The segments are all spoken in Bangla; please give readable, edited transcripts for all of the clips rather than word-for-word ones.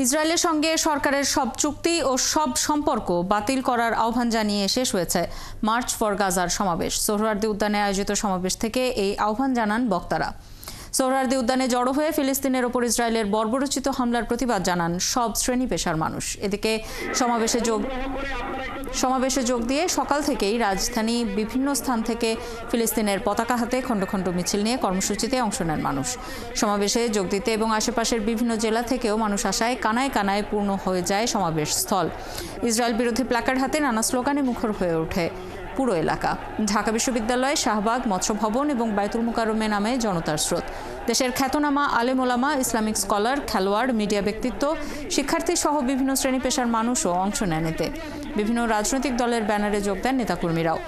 ইসরায়েলের সঙ্গে সরকারের সব চুক্তি ও সব সম্পর্ক বাতিল করার আহ্বান জানিয়ে শেষ হয়েছে মার্চ ফর গাজার সমাবেশ। সোহরাওয়ার্দী উদ্যানে আয়োজিত সমাবেশ থেকে এই আহ্বান জানান বক্তারা। সোহরাওয়ার্দী উদ্যানে জড়ো হয়ে ফিলিস্তিনের ওপর ইসরায়েলের বর্বরোচিত হামলার প্রতিবাদ জানান সব শ্রেণী পেশার মানুষ। এদিকে সমাবেশে যোগ দিয়ে সকাল থেকেই রাজধানী বিভিন্ন স্থান থেকে ফিলিস্তিনের পতাকা হাতে খণ্ড খণ্ড মিছিল নিয়ে কর্মসূচিতে অংশ নেন মানুষ। সমাবেশে যোগ দিতে এবং আশেপাশের বিভিন্ন জেলা থেকেও মানুষ আসায় কানায় কানায় পূর্ণ হয়ে যায় সমাবেশ স্থল। ইসরায়েল বিরোধী প্ল্যাকার্ড হাতে নানা স্লোগানে মুখর হয়ে ওঠে পুরো এলাকা। ঢাকা বিশ্ববিদ্যালয়, শাহবাগ, মৎস্য ভবন এবং বায়তুল মুকাররমে নামে জনতার স্রোত। দেশের খ্যাতনামা আলেম ওলামা, ইসলামিক স্কলার, খেলোয়াড়, মিডিয়া ব্যক্তিত্ব, শিক্ষার্থী সহ বিভিন্ন শ্রেণী পেশার মানুষও অংশ নেন এতে। বিভিন্ন রাজনৈতিক দলের ব্যানারে যোগ দেন নেতাকর্মীরাও।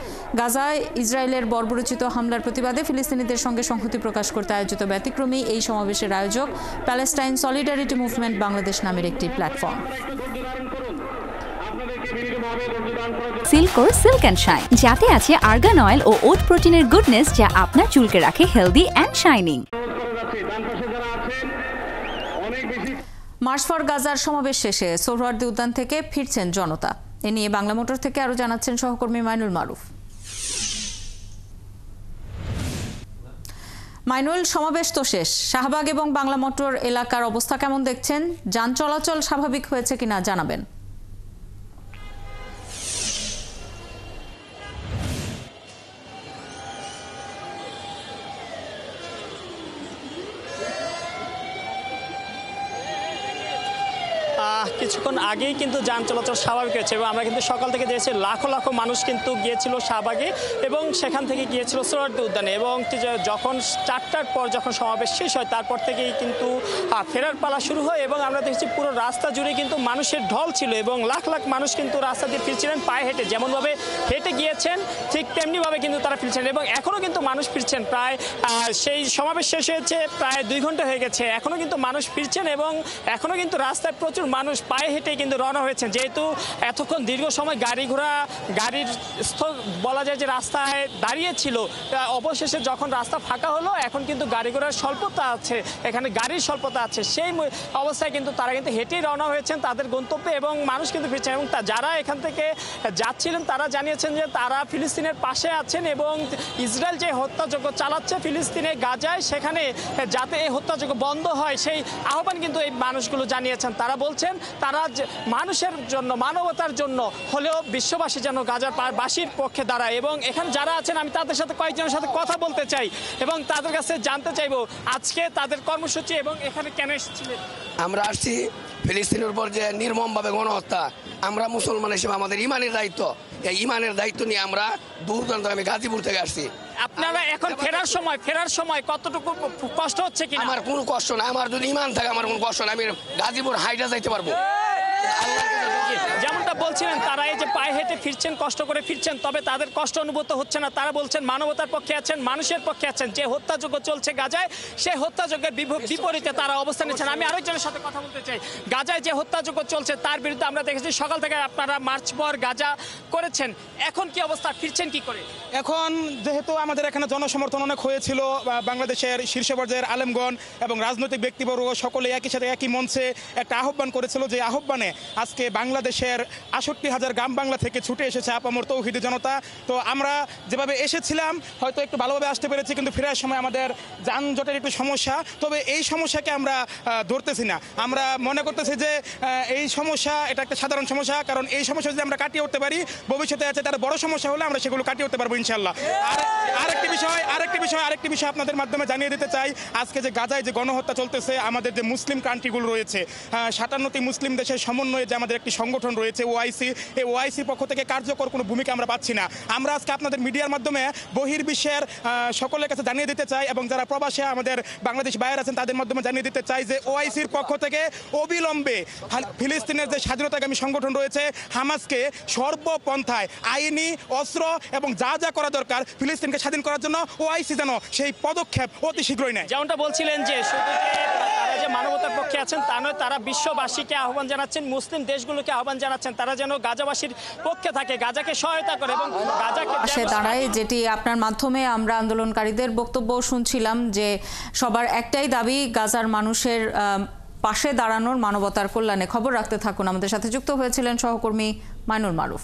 গাজায় ইসরায়েলের বর্বরোচিত হামলার প্রতিবাদে ফিলিস্তিনিদের সঙ্গে সংহতি প্রকাশ করতে আয়োজিত ব্যতিক্রমী এই সমাবেশের আয়োজক প্যালেস্টাইন সলিডারিটি মুভমেন্ট বাংলাদেশ নামের একটি প্ল্যাটফর্ম। সিল্কোর সিল্ক অ্যান্ড শাইন, যাতে আছে আর্গান অয়েল ও ওট প্রোটিনের গুডনেস, যা আপনার চুলকে রাখে healthy and shining. March for গাজার সমাবেশ শেষে সোহরাওয়ার্দী উদ্যান থেকে ফিরছেন জনতা। এ নিয়ে বাংলা মোটর থেকে আরো জানাচ্ছেন সহকর্মী মাইনুল মারুফ। মাইনুল, সমাবেশ তো শেষ, শাহবাগ এবং বাংলা মোটর এলাকার অবস্থা কেমন দেখছেন? যান চলাচল স্বাভাবিক হয়েছে কিনা জানাবেন। কিছুক্ষণ আগেই কিন্তু যান চলাচল স্বাভাবিক হয়েছে এবং আমরা কিন্তু সকাল থেকে দেখেছি লাখো লাখো মানুষ কিন্তু গিয়েছিল শাহবাগে এবং সেখান থেকে গিয়েছিল সোহরাওয়ার্দী উদ্যানে। এবং যখন 4টার পর যখন সমাবেশ শেষ হয় তারপর থেকেই কিন্তু ফেরার পালা শুরু হয় এবং আমরা দেখছি পুরো রাস্তা জুড়ে কিন্তু মানুষের ঢল ছিল এবং লাখ লাখ মানুষ কিন্তু রাস্তা দিয়ে ফিরছিলেন পায়ে হেঁটে। যেমনভাবে হেঁটে গিয়েছেন ঠিক তেমনিভাবে কিন্তু তারা ফিরছেন এবং এখনও কিন্তু মানুষ ফিরছেন। প্রায় সেই সমাবেশ শেষ হয়েছে প্রায় 2 ঘন্টা হয়ে গেছে, এখনও কিন্তু মানুষ ফিরছেন এবং এখনও কিন্তু রাস্তায় প্রচুর মানুষ পায়ে হেঁটে কিন্তু রওনা হয়েছেন। যেহেতু এতক্ষণ দীর্ঘ সময় গাড়ির বলা যায় যে রাস্তায় দাঁড়িয়েছিল, অবশেষে যখন রাস্তা ফাঁকা হলো এখন কিন্তু গাড়ি ঘোড়ার স্বল্পতা আছে, এখানে গাড়ির স্বল্পতা আছে। সেই অবস্থায় কিন্তু তারা কিন্তু হেঁটেই রওনা হয়েছেন তাদের গন্তব্যে এবং মানুষ কিন্তু ফিরছেন। এবং যারা এখান থেকে যাচ্ছিলেন তারা জানিয়েছেন যে তারা ফিলিস্তিনের পাশে আছেন এবং ইসরায়েল যে হত্যাযজ্ঞ চালাচ্ছে ফিলিস্তিনে গাজায়, সেখানে যাতে এই হত্যাযজ্ঞ বন্ধ হয় সেই আহ্বান কিন্তু এই মানুষগুলো জানিয়েছেন। তারা বলছেন তারা মানুষের জন্য, মানবতার জন্য হলেও বিশ্ববাসী যেন গাজার বাসীর পক্ষে দাঁড়ায়। এবং এখানে যারা আছেন আমি তাদের সাথে কয়েকজনের সাথে কথা বলতে চাই এবং তাদের কাছে জানতে চাইবো আজকে তাদের কর্মসূচি এবং এখানে কেন এসেছিলেন। আমরা আসছি ফিলিস্তিনের উপর যে নির্মমভাবে গণহত্যা, আমরা মুসলমান হিসেবে আমাদের ইমানের দায়িত্ব, এই ইমানের দায়িত্ব নিয়ে আমরা দূর দূরান্ত, আমি গাজীপুর থেকে আসছি। আপনারা এখন ফেরার সময় কতটুকু কষ্ট হচ্ছে কি? আমার কোনো কষ্ট না, আমার যদি ইমান থাকে আমার কোনো কষ্ট না, আমি গাজীপুর হাইটা যাইতে পারবো। যেমনটা বলছিলেন তারা এই যে পায়ে হেঁটে ফিরছেন, কষ্ট করে ফিরছেন, তবে তাদের কষ্ট অনুভূত হচ্ছে না। তারা বলছেন মানবতার পক্ষে আছেন, মানুষের পক্ষে আছেন। যে হত্যাযজ্ঞ চলছে গাজায় সেই হত্যাযজ্ঞের বিপরীতে তারা অবস্থান নিচ্ছেন। আমি আরেকজনের সাথে কথা বলতে চাই। গাজায় যে হত্যাযজ্ঞ চলছে তার বিরুদ্ধে আমরা দেখেছি সকাল থেকে আপনারা মার্চ ফর গাজা করেছেন, এখন কি অবস্থা, ফিরছেন কি করে? এখন যেহেতু আমাদের এখানে জনসমর্থন অনেক হয়েছিল, বাংলাদেশের শীর্ষ পর্যায়ের আলেমগণ এবং রাজনৈতিক ব্যক্তিবর্গ সকলে একই সাথে একই মঞ্চে একটা আহ্বান করেছিল, যে আহ্বানে আজকে বাংলাদেশের 68,000 গ্রাম বাংলা থেকে ছুটে এসেছে আপামর তৌহিদি জনতা। তো আমরা যেভাবে এসেছিলাম হয়তো একটু ভালোভাবে আসতে পেরেছি, কিন্তু ফেরার সময় আমাদের যানজটের একটু সমস্যা। তবে এই সমস্যাকে আমরা ধরতেছি না, আমরা মনে করতেছি যে এই সমস্যা এটা একটা সাধারণ সমস্যা, কারণ এই সমস্যা যদি আমরা কাটিয়ে উঠতে পারি ভবিষ্যতে আছে তার বড় সমস্যা হলে আমরা সেগুলো কাটিয়ে উঠতে পারবো ইনশাল্লাহ। আরেকটি বিষয় আপনাদের মাধ্যমে জানিয়ে দিতে চাই, আজকে যে গাজায় যে গণহত্যা চলতেছে, আমাদের যে মুসলিম কান্ট্রিগুলো রয়েছে, 57টি মুসলিম দেশের সমন্বয়ে যে আমাদের একটি সংগঠন রয়েছে ওআইসি, এই ওআইসির পক্ষ থেকে কার্যকর কোনো ভূমিকা আমরা পাচ্ছি না। আমরা আজকে আপনাদের মিডিয়ার মাধ্যমে বহির্বিশ্বের সকলের কাছে জানিয়ে দিতে চাই এবং যারা প্রবাসে আমাদের বাংলাদেশ বাইরে আছেন তাদের মাধ্যমে জানিয়ে দিতে চাই যে ওআইসির পক্ষ থেকে অবিলম্বে ফিলিস্তিনের যে স্বাধীনতাকামী সংগঠন রয়েছে হামাসকে সর্বপন্থায় আইনি অস্ত্র এবং যা যা করা দরকার ফিলিস্তিনকে স্বাধীন করার জন্য ওআইসি যেন সেই পদক্ষেপ অতি শীঘ্রই নেয়। যেমনটা বলছিলেন যে শুধু তারা যে মানবতার পক্ষে আছেন তা নয়, তারা বিশ্ববাসীকে আহ্বান জানাচ্ছেন, মুসলিম দেশগুলোকে আহ্বান জানাচ্ছেন তারা যেন গাজাবাসীর পক্ষে থাকে, গাজাকে সহায়তা করে এবং গাজাকে পাশে দাঁড়ায়। যেটি আপনার মাধ্যমে আমরা আন্দোলনকারীদের বক্তব্য শুনছিলাম যে সবার একটাই দাবি, গাজার মানুষের পাশে দাঁড়ানোর, মানবতার কল্যাণে খবর রাখতে থাকুন। আমাদের সাথে যুক্ত হয়েছিলেন সহকর্মী মাইনুল মারুফ।